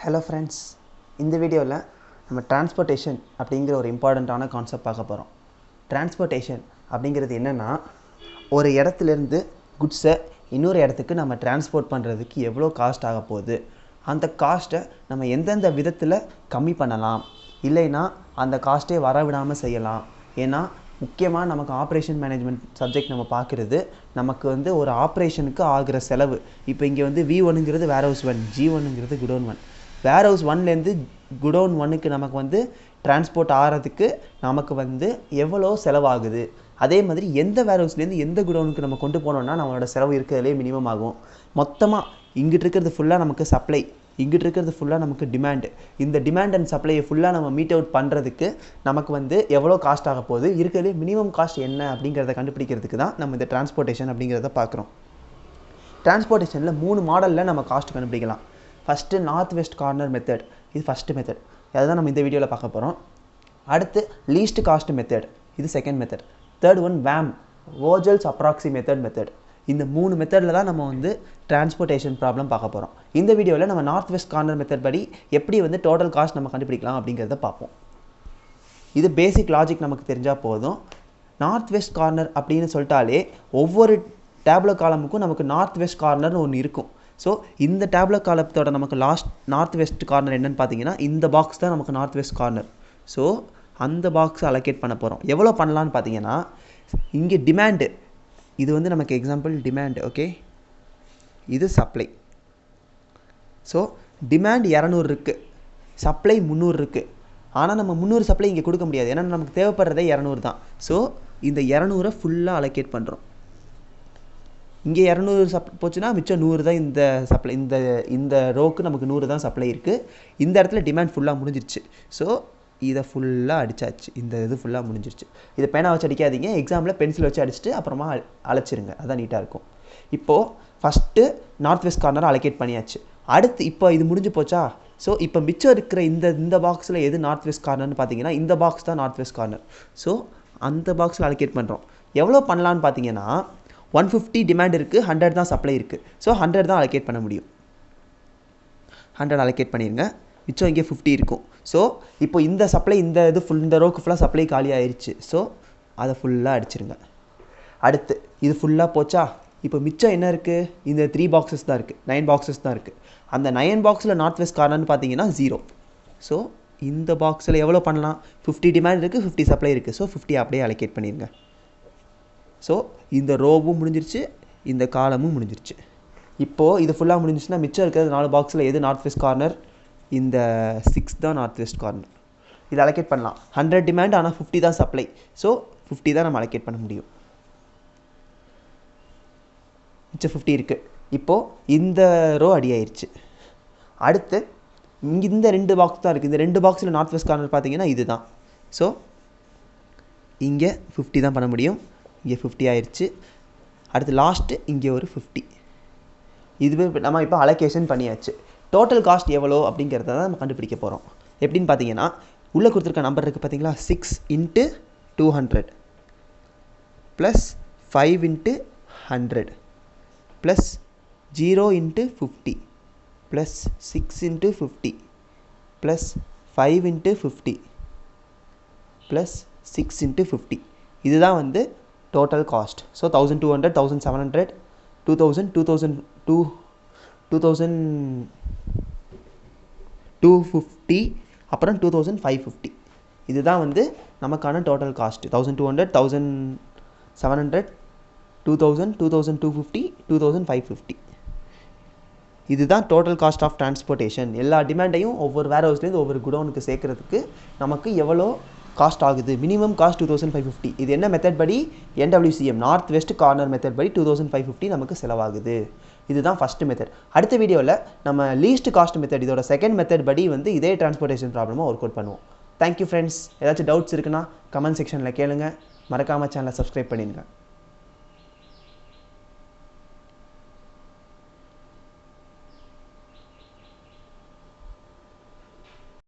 Hello friends, in this video நம்ம transportation அப்படிங்கிற ஒரு இம்பார்ட்டன்ட்டான கான்செப்ட் பார்க்க போகிறோம். Transportation அப்படிங்கிறது என்னன்னா ஒரு இடத்துலேருந்து குட்ஸை இன்னொரு இடத்துக்கு நம்ம டிரான்ஸ்போர்ட் பண்ணுறதுக்கு எவ்வளோ காஸ்ட் ஆக போகுது, அந்த காஸ்ட்டை நம்ம எந்தெந்த விதத்தில் கம்மி பண்ணலாம், இல்லைன்னா அந்த காஸ்ட்டே வரவிடாமல் செய்யலாம். ஏன்னா முக்கியமாக நமக்கு ஆப்ரேஷன் மேனேஜ்மெண்ட் சப்ஜெக்ட் நம்ம பார்க்குறது நமக்கு ஒரு ஆப்ரேஷனுக்கு ஆகிற செலவு. இப்போ இங்கே V1ங்கிறது வேர்ஹவுஸ் 1, G1ங்கிறது குடோன் 1. வேர்ஹவுஸ் 1லேருந்து குடோன் 1க்கு நமக்கு டிரான்ஸ்போர்ட் ஆகிறதுக்கு நமக்கு எவ்வளோ செலவாகுது, அதே மாதிரி எந்த வேர்ஹவுஸ்லேருந்து எந்த குடோனுக்கு நம்ம கொண்டு போனோம்னா நம்மளோட செலவு இருக்கிறதுலே மினிமம் ஆகும். மொத்தமாக இங்கிட்டு இருக்கிறது ஃபுல்லாக நமக்கு சப்ளை, இங்கிட்டு இருக்கிறது ஃபுல்லாக நமக்கு டிமாண்டு. இந்த டிமாண்ட் அண்ட் சப்ளையை ஃபுல்லாக நம்ம மீட் அவுட் பண்ணுறதுக்கு நமக்கு எவ்வளோ காஸ்ட் ஆக போகுது, இருக்கிறதுலே மினிமம் காஸ்ட் என்ன அப்படிங்கிறத கண்டுபிடிக்கிறதுக்கு தான் நம்ம இந்த டிரான்ஸ்போர்ட்டேஷன் அப்படிங்கிறத பார்க்குறோம். டிரான்ஸ்போர்ட்டேஷனில் 3 மாடலில் நம்ம காஸ்ட் கண்டுபிடிக்கலாம். First north west corner method, இது ஃபஸ்ட்டு மெத்தட், அதுதான் நம்ம இந்த வீடியோவில் பார்க்க போகிறோம். அடுத்து லீஸ்ட் காஸ்ட் மெத்தட், இது second method. Third one VAM, Vogel's approximated method. இந்த 3 மெத்தடில் தான் நம்ம டிரான்ஸ்போர்ட்டேஷன் ப்ராப்ளம் பார்க்க போகிறோம். இந்த வீடியோவில் நம்ம நார்த் வெஸ்ட் கார்னர் மெத்தட் படி எப்படி டோட்டல் காஸ்ட் நம்ம கண்டுபிடிக்கலாம் அப்படிங்கிறத பார்ப்போம். இது பேசிக் லாஜிக் நமக்கு தெரிஞ்சால் போதும். நார்த் வெஸ்ட் கார்னர் அப்படின்னு சொல்லிட்டாலே ஒவ்வொரு டேப்லோ காலமுக்கும் நமக்கு நார்த் வெஸ்ட் கார்னர்னு ஒன்று இருக்கும். ஸோ இந்த டேப்லோ காலத்தோட நமக்கு லாஸ்ட் நார்த் வெஸ்ட் கார்னர் என்னென்னு பார்த்தீங்கன்னா இந்த பாக்ஸ் தான் நமக்கு நார்த் வெஸ்ட் கார்னர். ஸோ அந்த பாக்ஸ் அலோகேட் பண்ண போகிறோம். எவ்வளோ பண்ணலான்னு பார்த்தீங்கன்னா இங்கே டிமாண்டு, இது நமக்கு எக்ஸாம்பிள் டிமாண்ட், ஓகே, இது சப்ளை. ஸோ டிமாண்ட் 200 இருக்குது, சப்ளை 300 இருக்குது. ஆனால் நம்ம 300 சப்ளை இங்கே கொடுக்க முடியாது, ஏன்னா நமக்கு தேவைப்படுறதே 200 தான். ஸோ இந்த 200 ஃபுல்லாக அலோகேட் பண்ணுறோம். இங்கே 200 போச்சுன்னா மிச்சம் 100 தான் இந்த சப்ளை, இந்த ரோக்கு நமக்கு 100 தான் சப்ளை இருக்குது. இந்த இடத்துல டிமாண்ட் ஃபுல்லாக முடிஞ்சிருச்சு. ஸோ இதை ஃபுல்லாக அடித்தாச்சு, இந்த இது ஃபுல்லாக முடிஞ்சிருச்சு. இதை பேனா வச்சு அடிக்காதீங்க, எக்ஸாம்பிள் பென்சில் வச்சு அடிச்சுட்டு அப்புறமா அழைச்சிருங்க, அதான் நீட்டாக இருக்கும். இப்போது first north west corner allocate பண்ணியாச்சு. அடுத்து இப்போ இது முடிஞ்சு போச்சா. ஸோ இப்போ மிச்சம் இருக்கிற இந்த பாக்ஸில் எது நார்த் வெஸ்ட் கார்னர்னு பார்த்தீங்கன்னா இந்த பாக்ஸ் தான் நார்த் வெஸ்ட் கார்னர். ஸோ அந்த பாக்ஸில் அலோகேட் பண்ணுறோம். எவ்வளோ பண்ணலான்னு பார்த்தீங்கன்னா 150 டிமாண்ட் இருக்குது, 100 தான் சப்ளை இருக்குது. ஸோ 100 தான் அலோகேட் பண்ண முடியும். 100 அலோகேட் பண்ணிடுங்க, மிச்சம் இங்கே 50 இருக்கும். ஸோ இப்போ இந்த சப்ளை இந்த இந்த ரோக்கு ஃபுல்லாக சப்ளை காலி ஆயிடுச்சு. ஸோ அதை ஃபுல்லாக அடிச்சிருங்க. அடுத்து இது ஃபுல்லாக போச்சா. இப்போ மிச்சம் என்ன இருக்குது, இந்த 3 பாக்ஸஸ் தான் இருக்குது, 9 பாக்ஸஸ் தான் இருக்குது. அந்த 9 பாக்ஸில் நார்த் வெஸ்ட் கார்னர்னு பார்த்தீங்கன்னா 0. ஸோ இந்த பாக்ஸில் எவ்வளோ பண்ணலாம், 50 டிமாண்ட் இருக்குது, 50 சப்ளை இருக்குது. ஸோ 50 அப்படியே அலோகேட் பண்ணிடுங்க. ஸோ இந்த ரோவும் முடிஞ்சிருச்சு, இந்த காலமும் முடிஞ்சிருச்சு. இப்போது இது ஃபுல்லாக முடிஞ்சிச்சுன்னா மிச்சம் இருக்கிறது 4 பாக்ஸில் எது நார்த் வெஸ்ட் கார்னர், இந்த 6 தான் நார்த் வெஸ்ட் கார்னர். இது அலோகேட் பண்ணலாம். 100 டிமாண்ட், ஆனால் 50 தான் சப்ளை. ஸோ 50 தான் நம்ம அலோகேட் பண்ண முடியும். மிச்சம் 50 இருக்குது. இப்போது இந்த ரோ அடி ஆயிடுச்சு. அடுத்து இங்கே இந்த 2 பாக்ஸ் தான் இருக்குது. இந்த 2 பாக்ஸில் நார்த் வெஸ்ட் கார்னர் பார்த்தீங்கன்னா இது தான். ஸோ இங்கே 50 தான் பண்ண முடியும், இங்கே 50 ஆயிடுச்சு. அடுத்து லாஸ்ட்டு இங்கே ஒரு 50. இதுவே நம்ம இப்போ அலோகேஷன் பண்ணியாச்சு. டோட்டல் காஸ்ட் எவ்வளோ அப்படிங்கிறத தான் நம்ம கண்டுபிடிக்க போகிறோம். எப்படின்னு பார்த்தீங்கன்னா உள்ளே கொடுத்துருக்க நம்பர் இருக்குது பார்த்தீங்களா, 6 × 200 plus 5 × 100 plus 0 × 50 plus 6 × 50 plus 5 × 50 plus 6 × 50. இதுதான் டோட்டல் காஸ்ட். ஸோ 1200, 1700, 2000, 2250, அப்புறம் 2550. இதுதான் நமக்கான டோட்டல் காஸ்ட். 1200, 1700, 2000, 2250, 2550. இதுதான் டோட்டல் காஸ்ட் ஆஃப் டிரான்ஸ்போர்ட்டேஷன். எல்லா டிமாண்டையும் ஒவ்வொரு வேர்ஹவுஸ்லேருந்து ஒவ்வொரு குடோனுக்கு சேர்க்கறதுக்கு நமக்கு எவ்வளோ காஸ்ட் ஆகுது. Minimum cost 2550. இது என்ன மெத்தட் படி, NWCM north west corner method படி 2550 நமக்கு செலவாகுது. இதுதான் ஃபஸ்ட்டு மெத்தட். அடுத்த வீடியோவில் நம்ம லீஸ்ட் காஸ்ட் மெத்தட், இதோட செகண்ட் மெத்தட் படி இதே டிரான்ஸ்போர்ட்டேஷன் ப்ராப்ளமாக ஒர்க் அவுட் பண்ணுவோம். Thank you friends. ஏதாச்சும் டவுட்ஸ் இருக்குன்னா கமெண்ட் செக்ஷனில் கேளுங்க. மறக்காமல் சேனலை சப்ஸ்கிரைப் பண்ணிடுங்க.